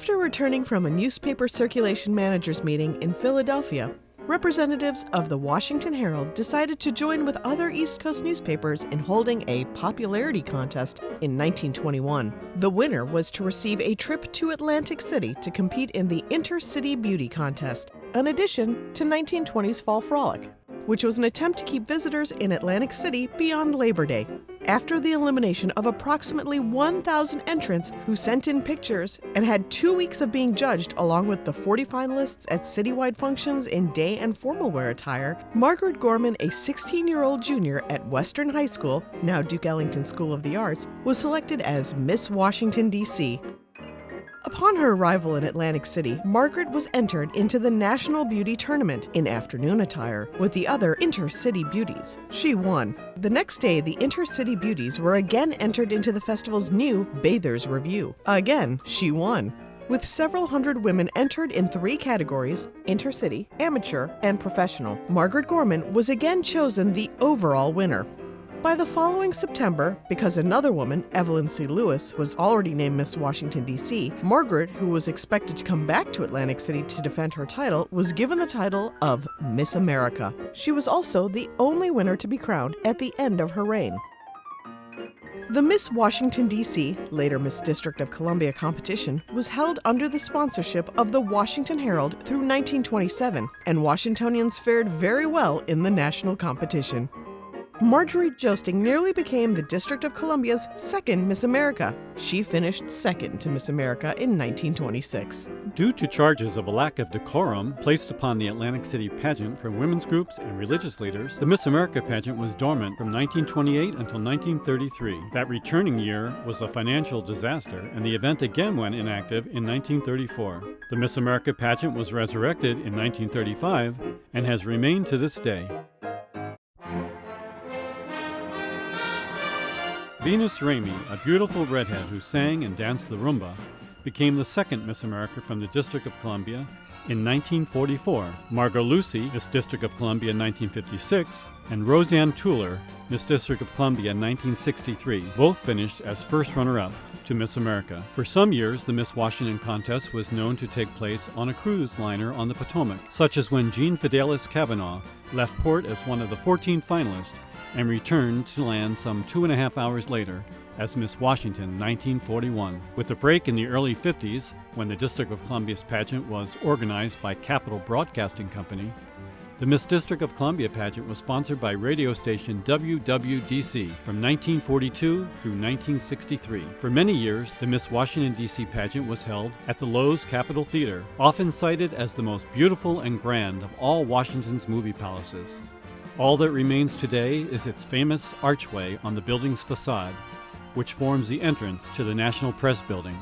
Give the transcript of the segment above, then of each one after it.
After returning from a newspaper circulation managers meeting in Philadelphia, representatives of the Washington Herald decided to join with other East Coast newspapers in holding a popularity contest in 1921. The winner was to receive a trip to Atlantic City to compete in the Intercity Beauty Contest, an addition to 1920's Fall Frolic, which was an attempt to keep visitors in Atlantic City beyond Labor Day. After the elimination of approximately 1,000 entrants who sent in pictures and had 2 weeks of being judged along with the 40 finalists at citywide functions in day and formal wear attire, Margaret Gorman, a 16-year-old junior at Western High School, now Duke Ellington School of the Arts, was selected as Miss Washington, D.C. Upon her arrival in Atlantic City, Margaret was entered into the National Beauty Tournament in afternoon attire with the other Intercity Beauties. She won. The next day, the Intercity Beauties were again entered into the festival's new Bathers Review. Again, she won. With several hundred women entered in 3 categories, Intercity, Amateur, and Professional, Margaret Gorman was again chosen the overall winner. By the following September, because another woman, Evelyn C. Lewis, was already named Miss Washington, D.C., Margaret, who was expected to come back to Atlantic City to defend her title, was given the title of Miss America. She was also the only winner to be crowned at the end of her reign. The Miss Washington, D.C., later Miss District of Columbia competition, was held under the sponsorship of the Washington Herald through 1927, and Washingtonians fared very well in the national competition. Marjorie Joesting nearly became the District of Columbia's second Miss America. She finished second to Miss America in 1926. Due to charges of a lack of decorum placed upon the Atlantic City pageant from women's groups and religious leaders, the Miss America pageant was dormant from 1928 until 1933. That returning year was a financial disaster, and the event again went inactive in 1934. The Miss America pageant was resurrected in 1935 and has remained to this day. Venus Ramey, a beautiful redhead who sang and danced the rumba, became the second Miss America from the District of Columbia in 1944. Margot Lucy, Miss District of Columbia in 1956, and Roseanne Tuller, Miss District of Columbia in 1963, both finished as first runner-up to Miss America. For some years, the Miss Washington contest was known to take place on a cruise liner on the Potomac, such as when Jean Fidelis Cavanaugh left port as one of the 14 finalists and returned to land some 2.5 hours later as Miss Washington 1941. With a break in the early 50s, when the District of Columbia's pageant was organized by Capitol Broadcasting Company, the Miss District of Columbia pageant was sponsored by radio station WWDC from 1942 through 1963. For many years, the Miss Washington, D.C. pageant was held at the Loew's Capitol Theater, often cited as the most beautiful and grand of all Washington's movie palaces. All that remains today is its famous archway on the building's facade, which forms the entrance to the National Press Building.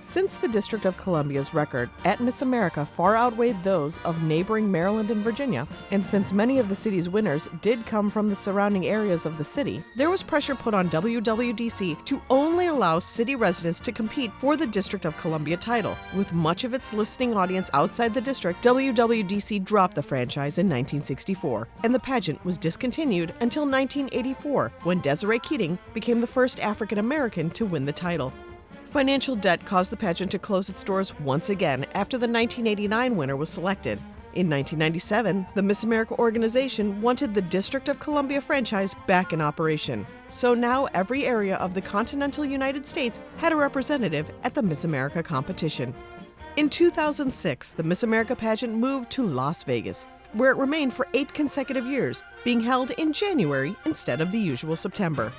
Since the District of Columbia's record at Miss America far outweighed those of neighboring Maryland and Virginia, and since many of the city's winners did come from the surrounding areas of the city, there was pressure put on WWDC to only allow city residents to compete for the District of Columbia title. With much of its listening audience outside the district, WWDC dropped the franchise in 1964, and the pageant was discontinued until 1984, when Desiree Keating became the first African American to win the title. Financial debt caused the pageant to close its doors once again after the 1989 winner was selected. In 1997, the Miss America organization wanted the District of Columbia franchise back in operation. So now every area of the continental United States had a representative at the Miss America competition. In 2006, the Miss America pageant moved to Las Vegas, where it remained for 8 consecutive years, being held in January instead of the usual September.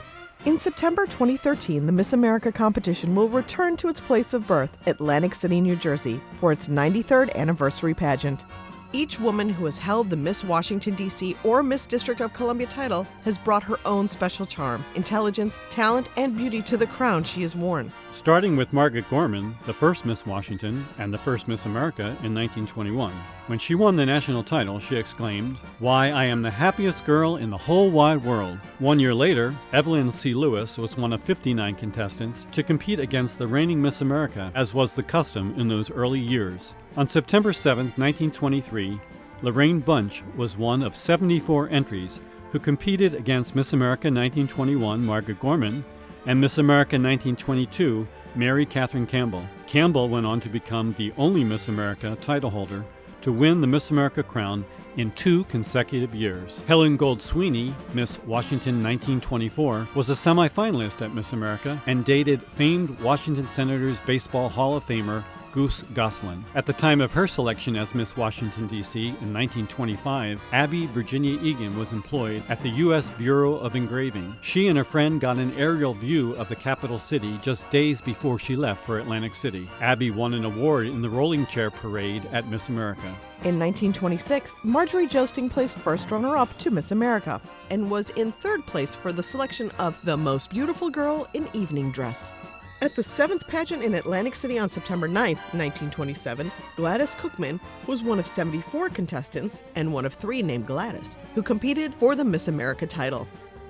In September 2013, the Miss America competition will return to its place of birth, Atlantic City, New Jersey, for its 93rd anniversary pageant. Each woman who has held the Miss Washington, D.C. or Miss District of Columbia title has brought her own special charm, intelligence, talent, and beauty to the crown she has worn. Starting with Margaret Gorman, the first Miss Washington and the first Miss America in 1921. When she won the national title, she exclaimed, "Why, I am the happiest girl in the whole wide world." 1 year later, Evelyn C. Lewis was one of 59 contestants to compete against the reigning Miss America, as was the custom in those early years. On September 7, 1923, Lorraine Bunch was one of 74 entries who competed against Miss America 1921 Margaret Gorman and Miss America 1922 Mary Catherine Campbell. Campbell went on to become the only Miss America title holder to win the Miss America crown in 2 consecutive years. Helen Gold Sweeney, Miss Washington 1924, was a semifinalist at Miss America and dated famed Washington Senators Baseball Hall of Famer Goose Goslin. At the time of her selection as Miss Washington, D.C. in 1925, Abby Virginia Egan was employed at the U.S. Bureau of Engraving. She and her friend got an aerial view of the capital city just days before she left for Atlantic City. Abby won an award in the rolling chair parade at Miss America. In 1926, Marjorie Joesting placed first runner-up to Miss America and was in 3rd place for the selection of the most beautiful girl in evening dress. At the 7th pageant in Atlantic City on September 9, 1927, Gladys Cookman was one of 74 contestants and one of 3 named Gladys who competed for the Miss America title.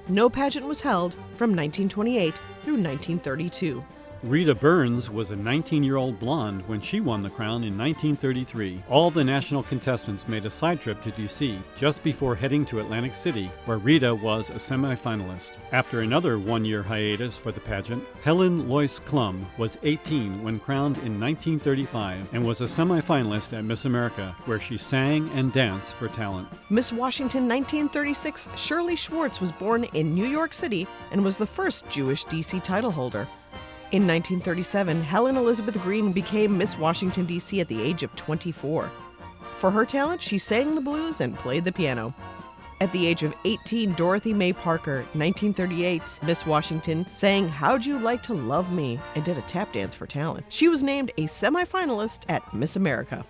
No pageant was held from 1928 through 1932. Rita Burns was a 19-year-old blonde when she won the crown in 1933. All the national contestants made a side trip to D.C. just before heading to Atlantic City, where Rita was a semifinalist. After another 1-year hiatus for the pageant, Helen Lois Klum was 18 when crowned in 1935 and was a semifinalist at Miss America, where she sang and danced for talent. Miss Washington 1936, Shirley Schwartz was born in New York City and was the first Jewish D.C. title holder. In 1937, Helen Elizabeth Green became Miss Washington, D.C. at the age of 24. For her talent, she sang the blues and played the piano. At the age of 18, Dorothy Mae Parker, 1938's Miss Washington, sang How'd You Like to Love Me and did a tap dance for talent. She was named a semifinalist at Miss America.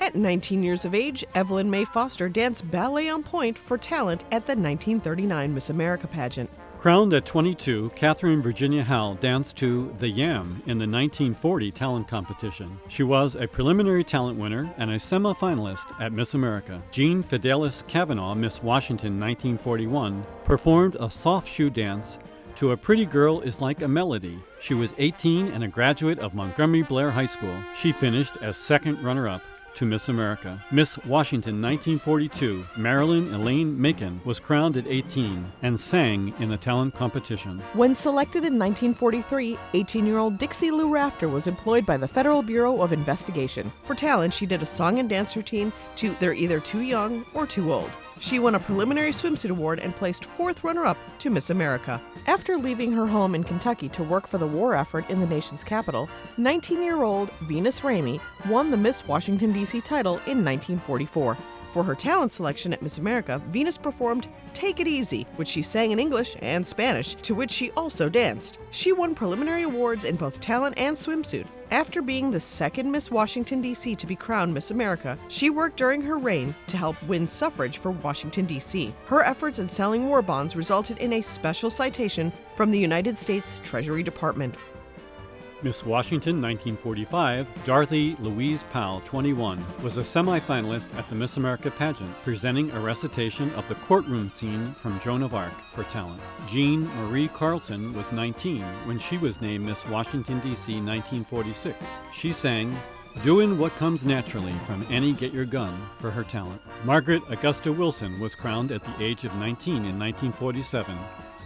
At 19 years of age, Evelyn Mae Foster danced Ballet on Point for talent at the 1939 Miss America pageant. Crowned at 22, Catherine Virginia Howell danced to The Yam in the 1940 talent competition. She was a preliminary talent winner and a semifinalist at Miss America. Jean Fidelis Kavanaugh, Miss Washington 1941, performed a soft shoe dance to A Pretty Girl Is Like a Melody. She was 18 and a graduate of Montgomery Blair High School. She finished as second runner-up to Miss America. Miss Washington 1942, Marilyn Elaine Macon, was crowned at 18 and sang in the talent competition. When selected in 1943, 18-year-old Dixie Lou Rafter was employed by the Federal Bureau of Investigation. For talent, she did a song and dance routine to They're Either Too Young or Too Old. She won a preliminary swimsuit award and placed 4th runner-up to Miss America. After leaving her home in Kentucky to work for the war effort in the nation's capital, 19-year-old Venus Ramey won the Miss Washington, D.C. title in 1944. For her talent selection at Miss America, Venus performed Take It Easy, which she sang in English and Spanish, to which she also danced. She won preliminary awards in both talent and swimsuit. After being the second Miss Washington, D.C. to be crowned Miss America, she worked during her reign to help win suffrage for Washington, D.C. Her efforts in selling war bonds resulted in a special citation from the United States Treasury Department. Miss Washington 1945, Dorothy Louise Powell, 21, was a semifinalist at the Miss America pageant, presenting a recitation of the courtroom scene from Joan of Arc for talent. Jean Marie Carlson was 19 when she was named Miss Washington, D.C. 1946. She sang Doin' What Comes Naturally from Annie Get Your Gun for her talent. Margaret Augusta Wilson was crowned at the age of 19 in 1947.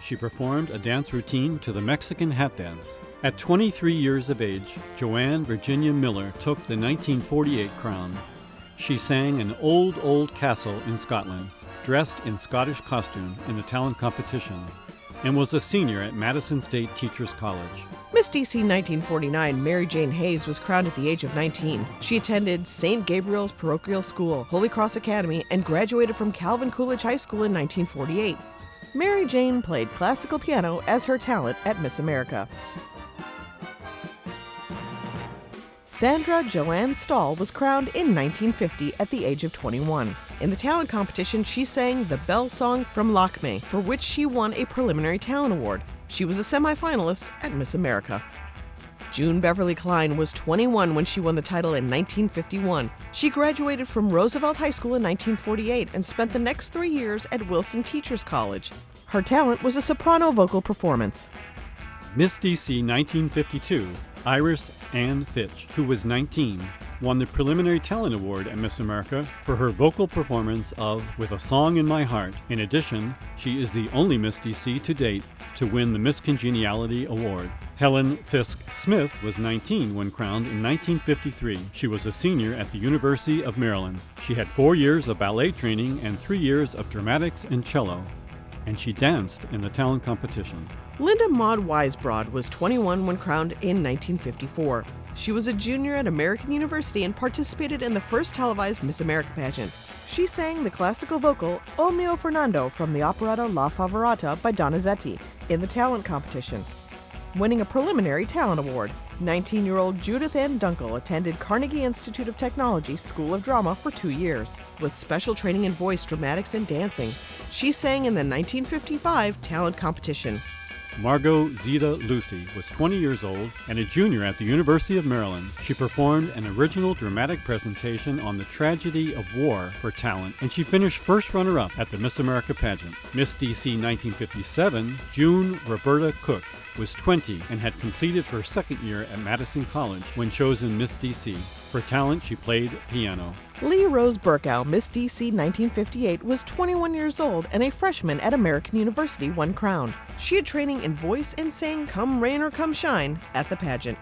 She performed a dance routine to the Mexican hat dance. At 23 years of age, Joanne Virginia Miller took the 1948 crown. She sang an old castle in Scotland, dressed in Scottish costume in the talent competition, and was a senior at Madison State Teachers College. Miss DC 1949, Mary Jane Hayes, was crowned at the age of 19. She attended St. Gabriel's Parochial School, Holy Cross Academy, and graduated from Calvin Coolidge High School in 1948. Mary Jane played classical piano as her talent at Miss America. Sandra Joanne Stahl was crowned in 1950 at the age of 21. In the talent competition, she sang the Belle Song from Lakme, for which she won a preliminary talent award. She was a semifinalist at Miss America. June Beverly Klein was 21 when she won the title in 1951. She graduated from Roosevelt High School in 1948 and spent the next 3 years at Wilson Teachers College. Her talent was a soprano vocal performance. Miss DC 1952, Iris Ann Fitch, who was 19, won the Preliminary Talent Award at Miss America for her vocal performance of With a Song in My Heart. In addition, she is the only Miss DC to date to win the Miss Congeniality Award. Helen Fisk Smith was 19 when crowned in 1953. She was a senior at the University of Maryland. She had 4 years of ballet training and 3 years of dramatics and cello, and she danced in the talent competition. Linda Maud Weisbrod was 21 when crowned in 1954. She was a junior at American University and participated in the first televised Miss America pageant. She sang the classical vocal O mio Fernando from the operetta La Favorita by Donizetti in the talent competition, winning a Preliminary Talent Award. 19-year-old Judith Ann Dunkel attended Carnegie Institute of Technology School of Drama for 2 years, with special training in voice, dramatics, and dancing. She sang in the 1955 talent competition. Margot Zita Lucy was 20 years old and a junior at the University of Maryland. She performed an original dramatic presentation on the tragedy of war for talent, and she finished first runner-up at the Miss America pageant. Miss DC 1957, June Roberta Cook, was 20 and had completed her second year at Madison College when chosen Miss DC. For talent, she played piano. Lee Rose Burkow, Miss DC 1958, was 21 years old and a freshman at American University when crowned. She had training in voice and sang Come Rain or Come Shine at the pageant.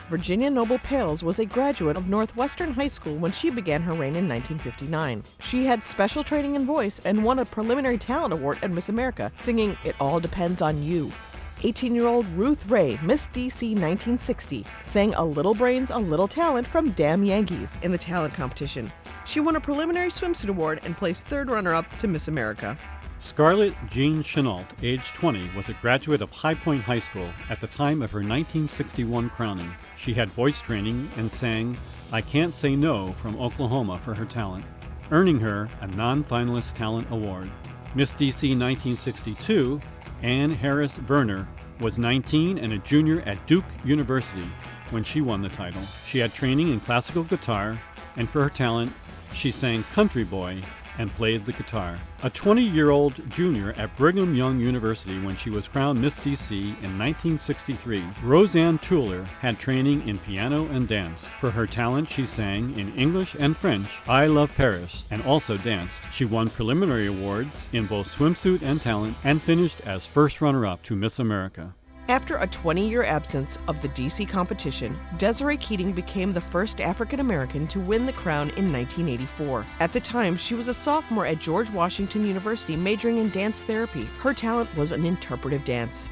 Virginia Noble Pales was a graduate of Northwestern High School when she began her reign in 1959. She had special training in voice and won a Preliminary Talent Award at Miss America, singing It All Depends on You. 18-year-old Ruth Ray, Miss DC 1960, sang A Little Brains, A Little Talent from Damn Yankees in the talent competition. She won a Preliminary Swimsuit Award and placed third runner-up to Miss America. Scarlett Jean Chenault, age 20, was a graduate of High Point High School at the time of her 1961 crowning. She had voice training and sang I Can't Say No from Oklahoma for her talent, earning her a non-finalist talent award. Miss DC 1962, Anne Harris Verner, was 19 and a junior at Duke University when she won the title. She had training in classical guitar, and for her talent, she sang Country Boy and played the guitar. A 20-year-old junior at Brigham Young University when she was crowned Miss DC in 1963, Roseanne Tuller had training in piano and dance. For her talent, she sang in English and French, I Love Paris, and also danced. She won preliminary awards in both swimsuit and talent and finished as first runner-up to Miss America. After a 20-year absence of the DC competition, Desiree Keating became the first African American to win the crown in 1984. At the time, she was a sophomore at George Washington University majoring in dance therapy. Her talent was an interpretive dance.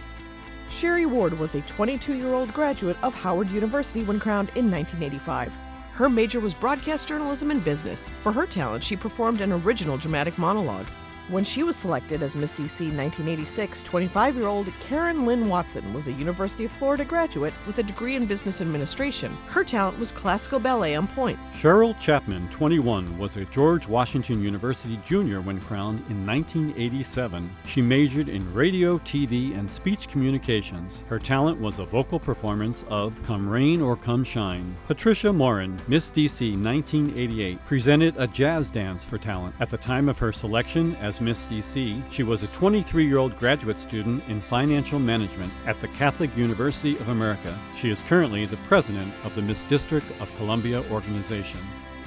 Sherry Ward was a 22-year-old graduate of Howard University when crowned in 1985. Her major was broadcast journalism and business. For her talent, she performed an original dramatic monologue. When she was selected as Miss DC 1986, 25-year-old Karen Lynn Watson was a University of Florida graduate with a degree in business administration. Her talent was classical ballet on point. Cheryl Chapman, 21, was a George Washington University junior when crowned in 1987. She majored in radio, TV, and speech communications. Her talent was a vocal performance of Come Rain or Come Shine. Patricia Morin, Miss DC 1988, presented a jazz dance for talent. At the time of her selection as Miss DC, she was a 23-year-old graduate student in financial management at the Catholic University of America. She is currently the president of the Miss District of Columbia organization.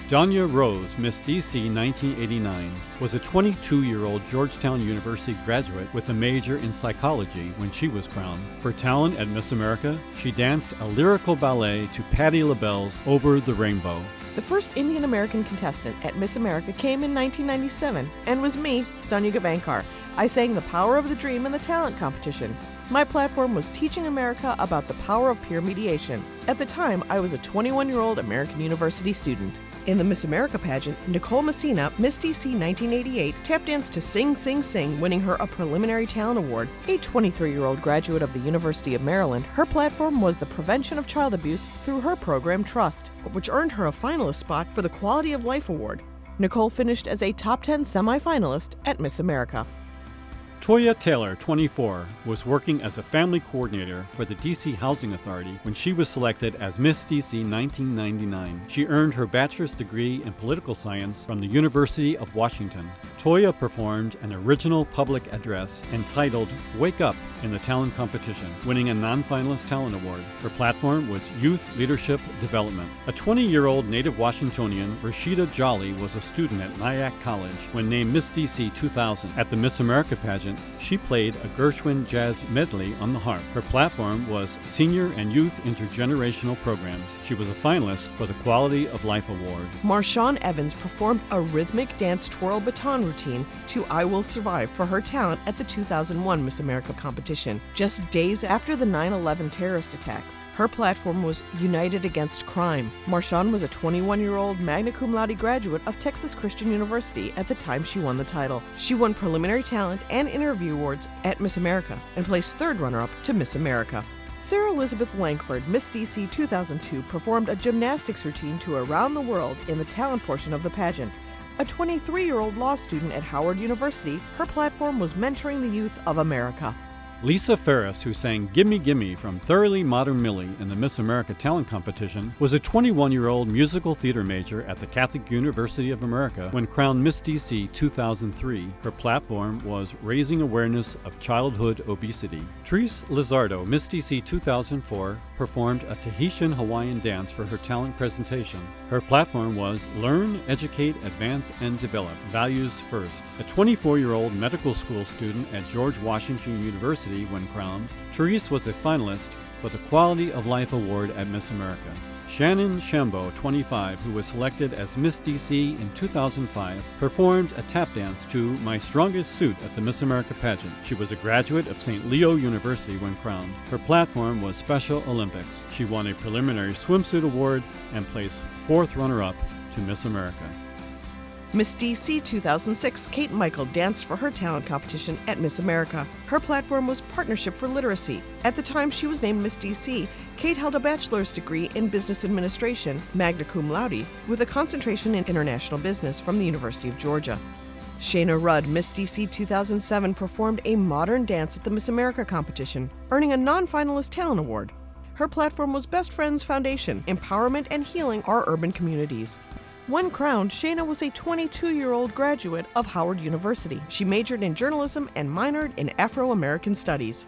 Danya Rose, Miss DC 1989, was a 22-year-old Georgetown University graduate with a major in psychology when she was crowned. For talent at Miss America, she danced a lyrical ballet to Patti LaBelle's Over the Rainbow. The first Indian American contestant at Miss America came in 1997 and was me, Sonia Gavankar. I sang The Power of the Dream in the talent competition. My platform was teaching America about the power of peer mediation. At the time, I was a 21-year-old American University student. In the Miss America pageant, Nicole Messina, Miss DC 1988, tap danced to Sing, Sing, Sing, winning her a Preliminary Talent Award. A 23-year-old graduate of the University of Maryland, her platform was the prevention of child abuse through her program Trust, which earned her a finalist spot for the Quality of Life Award. Nicole finished as a top 10 semifinalist at Miss America. Toya Taylor, 24, was working as a family coordinator for the D.C. Housing Authority when she was selected as Miss D.C. 1999. She earned her bachelor's degree in political science from the University of Washington. Toya performed an original public address entitled Wake Up in the talent competition, winning a non-finalist talent award. Her platform was Youth Leadership Development. A 20-year-old native Washingtonian, Rashida Jolly, was a student at Nyack College when named Miss D.C. 2000. At the Miss America pageant, she played a Gershwin jazz medley on the harp. Her platform was Senior and Youth Intergenerational Programs. She was a finalist for the Quality of Life Award. Marshawn Evans performed a rhythmic dance twirl baton routine to I Will Survive for her talent at the 2001 Miss America competition, just days after the 9/11 terrorist attacks. Her platform was United Against Crime. Marshawn was a 21-year-old magna cum laude graduate of Texas Christian University at the time she won the title. She won preliminary talent and interview awards at Miss America and placed third runner-up to Miss America. Sarah Elizabeth Langford, Miss D.C. 2002, performed a gymnastics routine to Around the World in the talent portion of the pageant. A 23-year-old law student at Howard University, her platform was mentoring the youth of America. Lisa Ferris, who sang Gimme Gimme from Thoroughly Modern Millie in the Miss America Talent Competition, was a 21-year-old musical theater major at the Catholic University of America when crowned Miss D.C. 2003. Her platform was raising awareness of childhood obesity. Therese Lizardo, Miss D.C. 2004, performed a Tahitian Hawaiian dance for her talent presentation. Her platform was Learn, Educate, Advance, and Develop. Values First. A 24-year-old medical school student at George Washington University when crowned, Therese was a finalist for the Quality of Life Award at Miss America. Shannon Shambo, 25, who was selected as Miss D.C. in 2005, performed a tap dance to My Strongest Suit at the Miss America pageant. She was a graduate of St. Leo University when crowned. Her platform was Special Olympics. She won a preliminary swimsuit award and placed fourth runner-up to Miss America. Miss D.C. 2006, Kate Michael danced for her talent competition at Miss America. Her platform was Partnership for Literacy. At the time she was named Miss D.C., Kate held a bachelor's degree in business administration, magna cum laude, with a concentration in international business from the University of Georgia. Shayna Rudd, Miss D.C. 2007, performed a modern dance at the Miss America competition, earning a non-finalist talent award. Her platform was Best Friends Foundation, Empowerment and Healing Our Urban Communities. When crowned, Shayna was a 22-year-old graduate of Howard University. She majored in journalism and minored in Afro-American studies.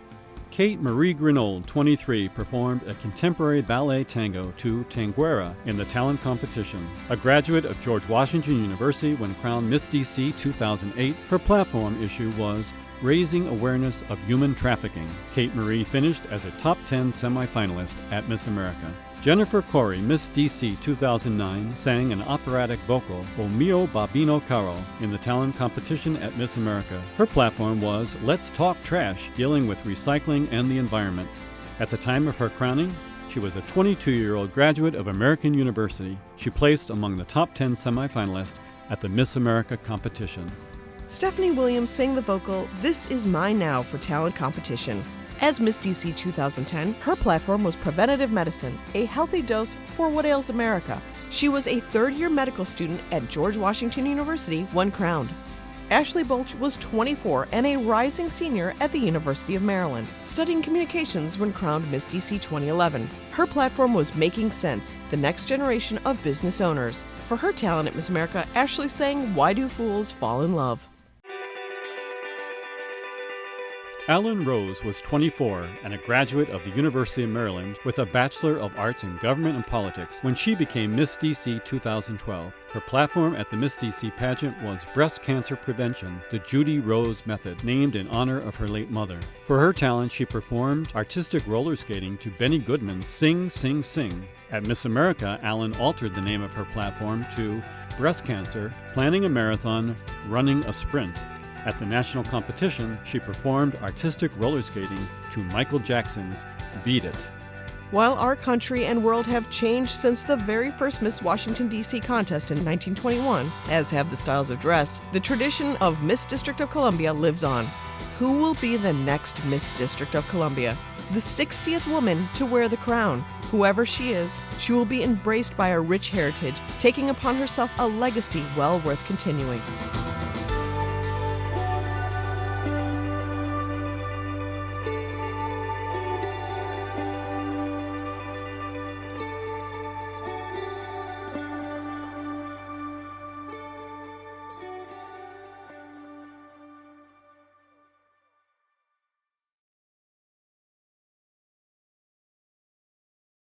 Kate Marie Grenold, 23, performed a contemporary ballet tango to Tanguera in the talent competition. A graduate of George Washington University when crowned Miss D.C. 2008, her platform issue was Raising Awareness of Human Trafficking. Kate Marie finished as a top 10 semifinalist at Miss America. Jennifer Corey, Miss D.C. 2009, sang an operatic vocal, O Mio Babino Caro, in the talent competition at Miss America. Her platform was Let's Talk Trash, dealing with recycling and the environment. At the time of her crowning, she was a 22-year-old graduate of American University. She placed among the top 10 semifinalists at the Miss America competition. Stephanie Williams sang the vocal This Is Mine Now for talent competition. As Miss D.C. 2010, her platform was Preventative Medicine, a healthy dose for what ails America. She was a third-year medical student at George Washington University when crowned. Ashley Bolch was 24 and a rising senior at the University of Maryland, studying communications when crowned Miss D.C. 2011. Her platform was Making Sense, the next generation of business owners. For her talent at Miss America, Ashley sang Why Do Fools Fall in Love? Alan Rose was 24 and a graduate of the University of Maryland with a Bachelor of Arts in Government and Politics when she became Miss D.C. 2012. Her platform at the Miss D.C. pageant was Breast Cancer Prevention, the Judy Rose Method, named in honor of her late mother. For her talent, she performed artistic roller skating to Benny Goodman's Sing, Sing, Sing. At Miss America, Alan altered the name of her platform to Breast Cancer, Planning a Marathon, Running a Sprint. At the national competition, she performed artistic roller skating to Michael Jackson's Beat It. While our country and world have changed since the very first Miss Washington, D.C. contest in 1921, as have the styles of dress, the tradition of Miss District of Columbia lives on. Who will be the next Miss District of Columbia? The 60th woman to wear the crown. Whoever she is, she will be embraced by a rich heritage, taking upon herself a legacy well worth continuing.